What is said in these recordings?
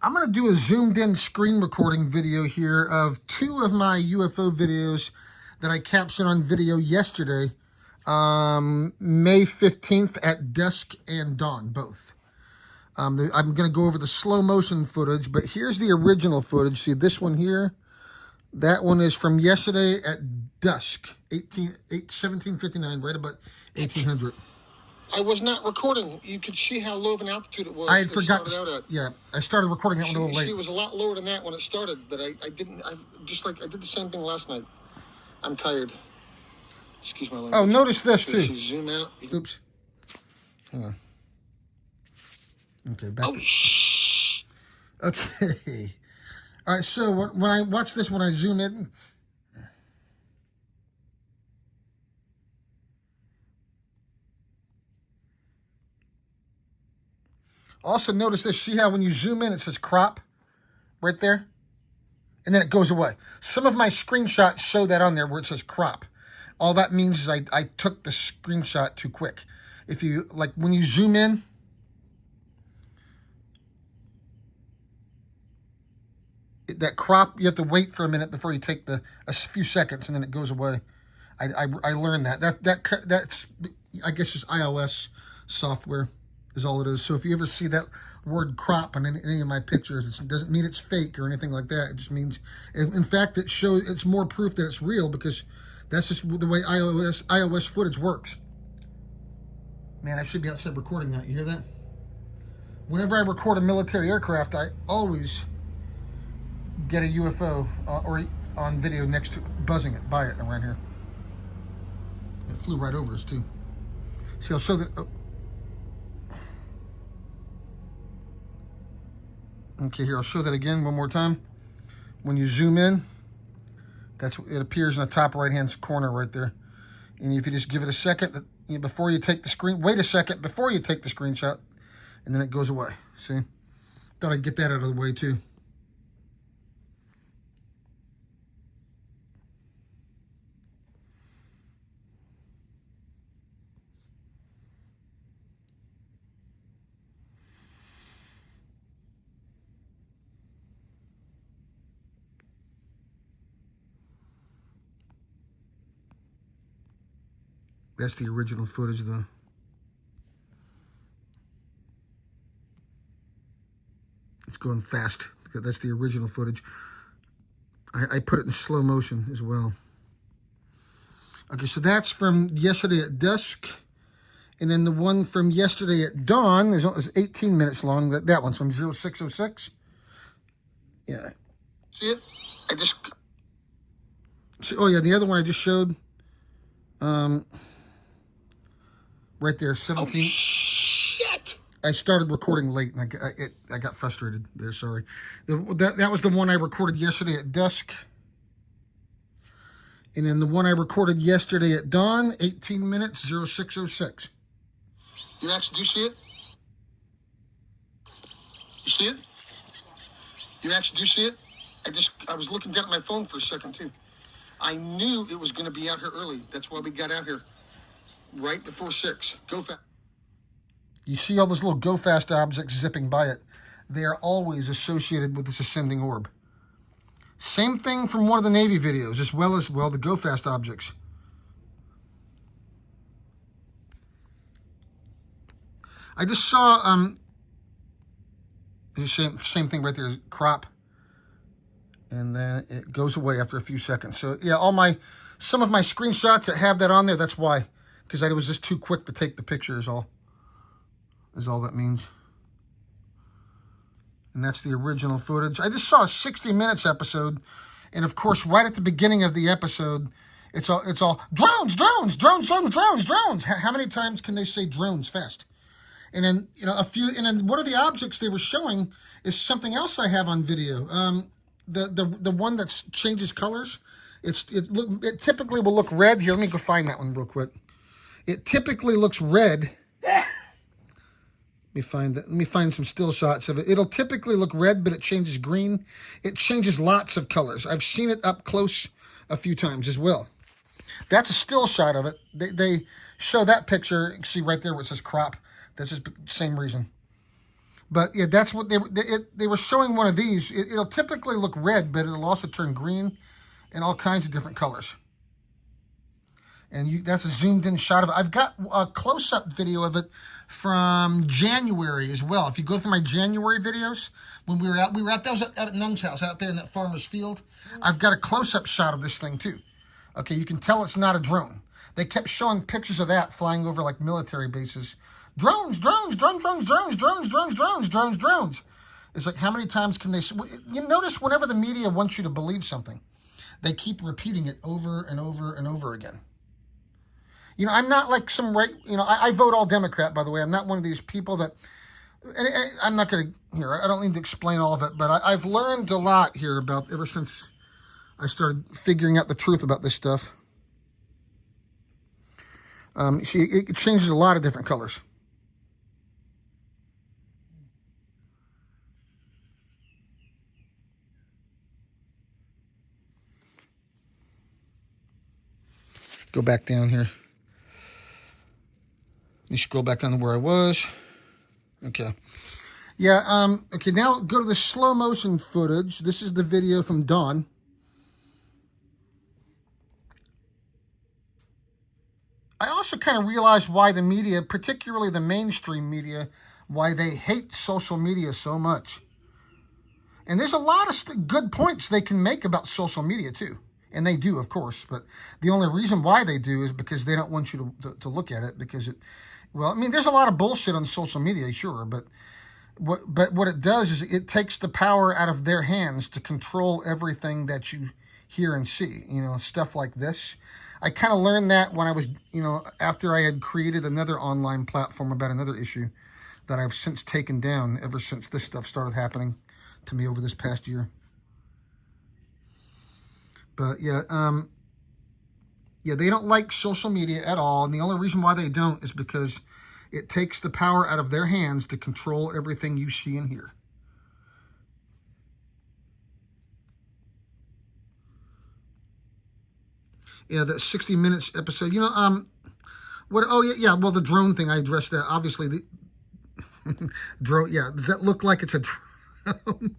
I'm going to do a zoomed in screen recording video here of two of my UFO videos that I captured on video yesterday, May 15th at dusk and dawn, both. I'm going to go over the slow motion footage, but here's the original footage. See this one here? That one is from yesterday at dusk, 1759, right about 1800. I was not recording. You could see how low of an altitude it was. I had forgot. Yeah, I started recording that one a little late. It was a lot lower than that when it started, but I didn't. I did the same thing last night. I'm tired. Excuse my language. Oh, notice this too. Zoom out. Oops. Hang on. Okay, back. Oh, shh. Okay. All right. So when I watch this, when I zoom in. Also notice this, see how when you zoom in, it says crop right there? And then it goes away. Some of my screenshots show that on there where it says crop. All that means is I took the screenshot too quick. If you, like when you zoom in, that crop, you have to wait for a minute before you take a few seconds and then it goes away. I learned that. That's, I guess, just iOS software. Is all it is. So if you ever see that word crop on any of my pictures, it doesn't mean it's fake or anything like that. It just means, in fact, it's more proof that it's real because that's just the way iOS footage works. Man, I should be outside recording that. You hear that? Whenever I record a military aircraft, I always get a UFO or on video next to buzzing it by it around here. It flew right over us too. See, I'll show that. Oh. Okay, here, I'll show that again one more time. When you zoom in, it appears in the top right-hand corner right there. And if you just give it a second, before you take the screen, wait a second before you take the screenshot, and then it goes away. See? Thought I'd get that out of the way too. That's the original footage, though. It's going fast. That's the original footage. I put it in slow motion as well. Okay, so that's from yesterday at dusk. And then the one from yesterday at dawn is 18 minutes long. That one's from 0606. Yeah. See it? Oh, yeah, the other one I just showed. Right there, 17. Oh, shit! I started recording late, and I got frustrated there, sorry. That was the one I recorded yesterday at dusk. And then the one I recorded yesterday at dawn, 18 minutes, 0606. You actually do see it? You see it? You actually do see it? I was looking down at my phone for a second, too. I knew it was going to be out here early. That's why we got out here. Right before 6. Go fast. You see all those little go fast objects zipping by it. They are always associated with this ascending orb. Same thing from one of the Navy videos, as well as, the go fast objects. I just saw, the same thing right there, crop. And then it goes away after a few seconds. So, yeah, some of my screenshots that have that on there, that's why. Because I was just too quick to take the picture is all that means. And that's the original footage. I just saw a 60 Minutes episode. And, of course, right at the beginning of the episode, it's all drones, drones, drones, drones, drones, drones. How many times can they say drones fast? And then, and then one of the objects they were showing is something else I have on video. The one that changes colors. It typically will look red. Here, let me go find that one real quick. It typically looks red. Let me find some still shots of it. It'll typically look red, but it changes green. It changes lots of colors. I've seen it up close a few times as well. That's a still shot of it. They show that picture. See right there where it says crop. That's just the same reason. But yeah, that's what they were showing one of these. It'll typically look red, but it'll also turn green and all kinds of different colors. And that's a zoomed in shot of it. I've got a close-up video of it from January as well. If you go through my January videos, when we were out that was at Nun's house out there in that farmer's field. I've got a close-up shot of this thing too. Okay, you can tell it's not a drone. They kept showing pictures of that flying over like military bases. Drones, drones, drones, drones, drones, drones, drones, drones, drones, drones. It's like, how many times can they... You notice whenever the media wants you to believe something, they keep repeating it over and over and over again. You know, I'm not like some I vote all Democrat, by the way. I'm not one of these people that... And I'm not going to... Here, I don't need to explain all of it, but I've learned a lot here about... Ever since I started figuring out the truth about this stuff. See, it changes a lot of different colors. Go back down here. Let me scroll back down to where I was. Okay. Yeah, okay, now go to the slow motion footage. This is the video from Dawn. I also kind of realized why the media, particularly the mainstream media, why they hate social media so much. And there's a lot of good points they can make about social media, too. And they do, of course. But the only reason why they do is because they don't want you to look at it. Because well, I mean, there's a lot of bullshit on social media, sure. But what it does is it takes the power out of their hands to control everything that you hear and see. You know, stuff like this. I kind of learned that when I was, after I had created another online platform about another issue that I've since taken down ever since this stuff started happening to me over this past year. But yeah, they don't like social media at all. And the only reason why they don't is because it takes the power out of their hands to control everything you see and hear. Yeah, that 60 Minutes episode. What? Oh yeah. Well, the drone thing, I addressed that. Obviously, the drone. Yeah, does that look like it's a drone?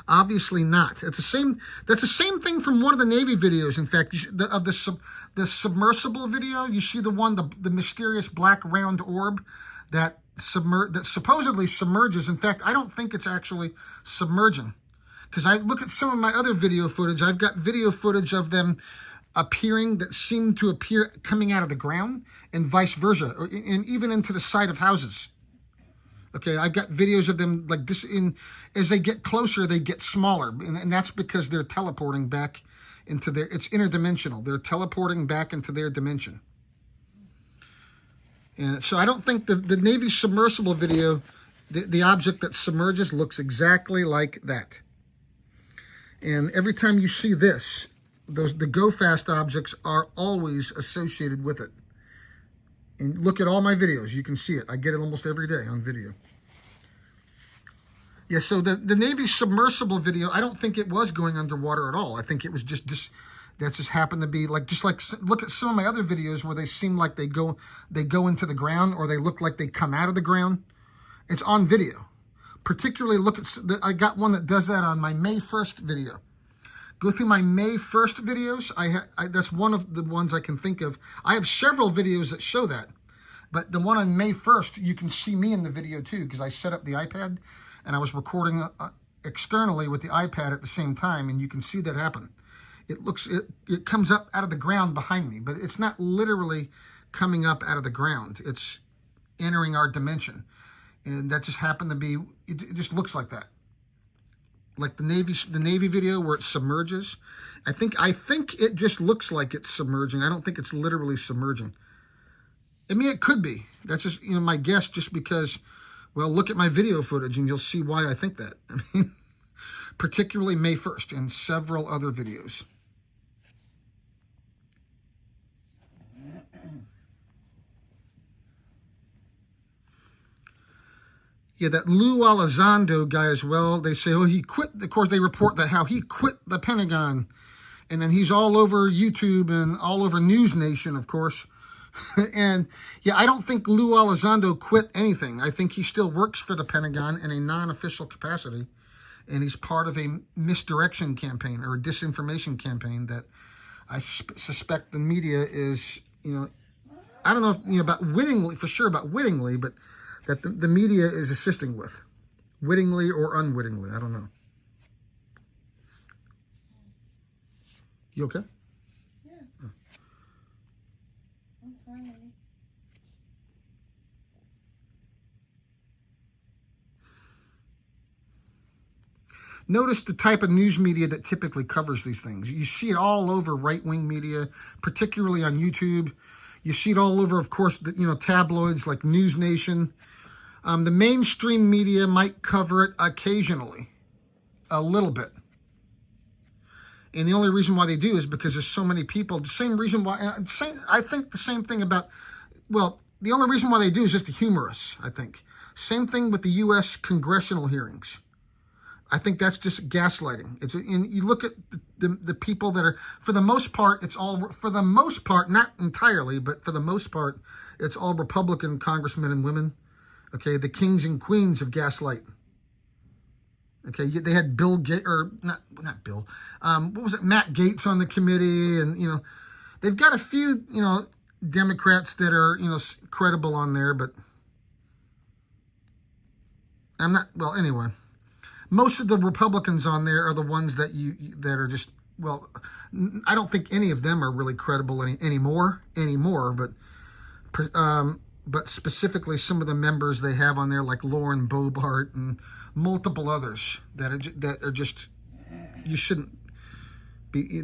Obviously not. It's the same. That's the same thing from one of the Navy videos. In fact, the submersible video. You see the one, the mysterious black round orb that supposedly submerges. In fact, I don't think it's actually submerging, because I look at some of my other video footage. I've got video footage of them appearing that seem to appear coming out of the ground, and vice versa, and even into the side of houses. Okay, I've got videos of them like this. As they get closer, they get smaller, and that's because they're teleporting back into it's interdimensional. They're teleporting back into their dimension. And so I don't think the Navy submersible video, the object that submerges, looks exactly like that. And every time you see this, the go fast objects are always associated with it. And look at all my videos. You can see it. I get it almost every day on video. Yeah, so the Navy submersible video, I don't think it was going underwater at all. I think it was just this. That just happened to be like, look at some of my other videos where they seem like they go into the ground, or they look like they come out of the ground. It's on video. Particularly look at, I got one that does that on my May 1st video. Go through my May 1st videos. That's one of the ones I can think of. I have several videos that show that. But the one on May 1st, you can see me in the video too, because I set up the iPad and I was recording externally with the iPad at the same time, and you can see that happen. It comes up out of the ground behind me, but it's not literally coming up out of the ground. It's entering our dimension. And that just happened to be, it just looks like that. Like the Navy video where it submerges. I think it just looks like it's submerging. I don't think it's literally submerging. I mean, it could be. That's just, my guess, just because, well, look at my video footage and you'll see why I think that. I mean, particularly May 1st and several other videos. Yeah, that Lou Elizondo guy as well. They say, oh, he quit. Of course, they report that how he quit the Pentagon. And then he's all over YouTube and all over News Nation, of course, And yeah, I don't think Lou Elizondo quit anything. I think he still works for the Pentagon in a non-official capacity, and he's part of a misdirection campaign or a disinformation campaign that I suspect the media is, I don't know if, about wittingly, for sure about wittingly, but that the media is assisting with, wittingly or unwittingly. I don't know. You okay? Yeah. Oh. I'm fine. Notice the type of news media that typically covers these things. You see it all over right-wing media, particularly on YouTube. You see it all over, of course, tabloids like News Nation. The mainstream media might cover it occasionally, a little bit. And the only reason why they do is because there's so many people. The same reason why, I think the same thing about, well, the only reason why they do is just to humor us, I think. Same thing with the U.S. congressional hearings. I think that's just gaslighting. You look at the people that are, for the most part, not entirely, but for the most part, it's all Republican congressmen and women. Okay, the kings and queens of gaslight. Okay, they had Bill Gates, or not Bill, what was it, Matt Gates on the committee, and, they've got a few, Democrats that are, credible on there, but anyway. Most of the Republicans on there are the ones that are just, well, I don't think any of them are really credible anymore, but specifically some of the members they have on there, like Lauren Boebert and multiple others that are just, you shouldn't be,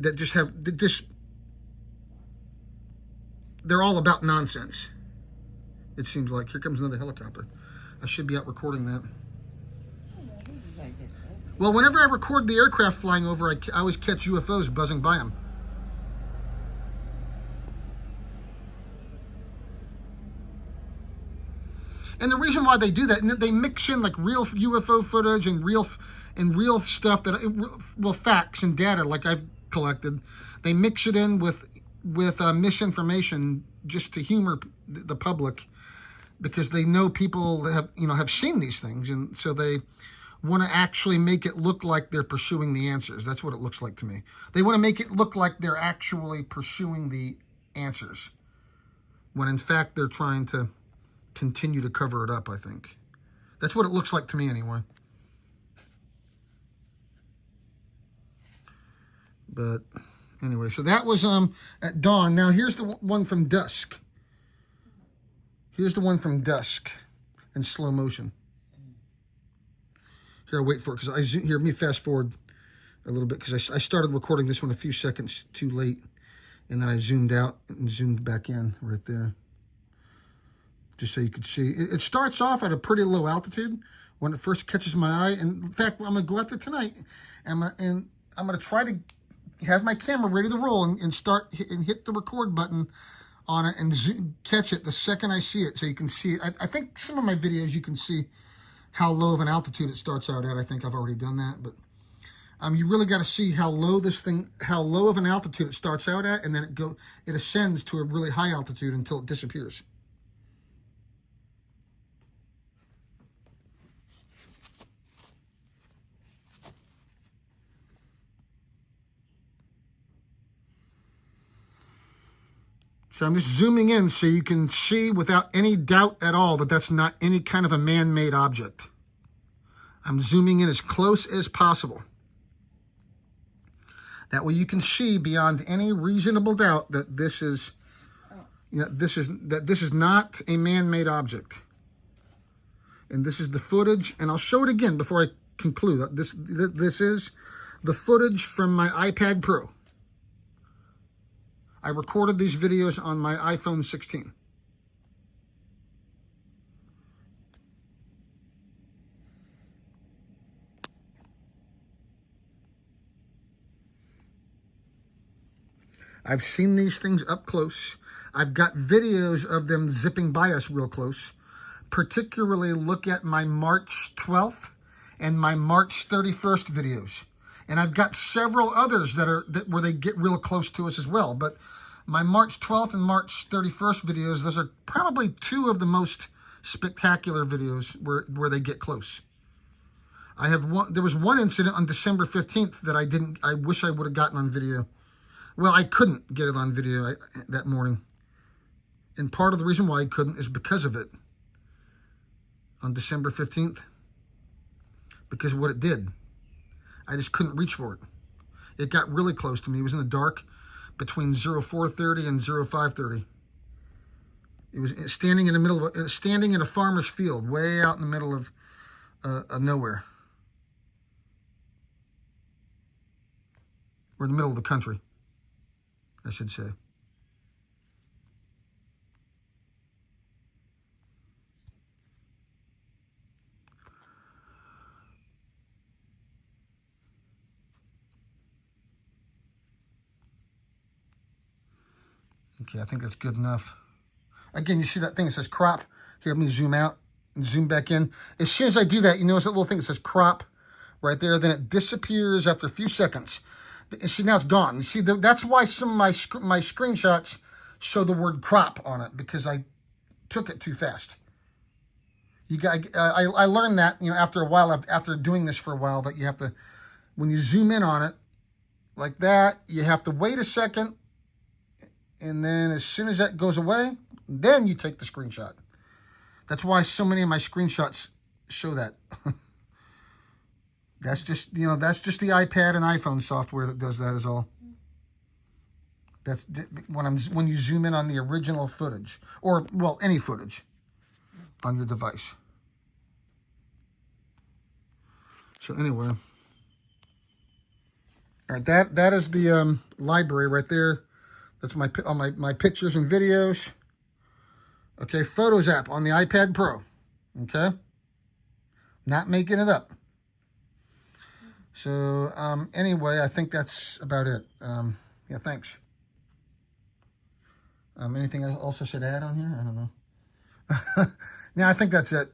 they're all about nonsense. It seems like. Here comes another helicopter. I should be out recording that. Well, whenever I record the aircraft flying over, I always catch UFOs buzzing by them. And the reason why they do that, and they mix in like real UFO footage and real stuff facts and data like I've collected. They mix it in with misinformation just to humor the public, because they know people have seen these things, and so they want to actually make it look like they're pursuing the answers. That's what it looks like to me. They want to make it look like they're actually pursuing the answers, when in fact they're trying to continue to cover it up, I think. That's what it looks like to me anyway. But anyway, so that was at dawn. Now here's the one from dusk. Here's the one from dusk in slow motion. Here, I'll wait for it, because let me fast forward a little bit, because I started recording this one a few seconds too late, and then I zoomed out and zoomed back in right there, just so you could see. It starts off at a pretty low altitude when it first catches my eye. And in fact, I'm going to go out there tonight, and I'm going to try to have my camera ready to roll and hit the record button on it and catch it the second I see it, so you can see it. I think some of my videos you can see how low of an altitude it starts out at. I think I've already done that, but you really got to see how low of an altitude it starts out at, and then it ascends to a really high altitude until it disappears. So I'm just zooming in so you can see without any doubt at all that that's not any kind of a man-made object. I'm zooming in as close as possible. That way you can see beyond any reasonable doubt that this is not a man-made object. And this is the footage, and I'll show it again before I conclude. This is the footage from my iPad Pro. I recorded these videos on my iPhone 16. I've seen these things up close. I've got videos of them zipping by us real close. Particularly look at my March 12th and my March 31st videos. And I've got several others where they get real close to us as well. But My March 12th and March 31st videos, those are probably two of the most spectacular videos where they get close. There was one incident on December 15th that I wish I would have gotten on video. Well, I couldn't get it on video that morning. And part of the reason why I couldn't is because of it. On December 15th. Because of what it did. I just couldn't reach for it. It got really close to me. It was in the dark between 04:30 and 05:30. It was standing in the middle of standing in a farmer's field, way out in the middle of nowhere. Or in the middle of the country, I should say. Okay, I think that's good enough. Again, you see that thing that says crop? Here, let me zoom out and zoom back in. As soon as I do that, you notice that little thing that says crop right there. Then it disappears after a few seconds. And see, now it's gone. You see, that's why some of my screenshots show the word crop on it, because I took it too fast. I learned that, after a while, after doing this for a while, that you have to, when you zoom in on it like that, you have to wait a second. And then as soon as that goes away, then you take the screenshot. That's why so many of my screenshots show that. That's just, that's just the iPad and iPhone software that does that is all. That's when you zoom in on the original footage, or, well, any footage on your device. So anyway, all right, that is the library right there. That's my pictures and videos. Okay, Photos app on the iPad Pro. Okay, not making it up. So anyway, I think that's about it. Yeah, thanks. Anything else I should add on here? I don't know. Yeah, I think that's it.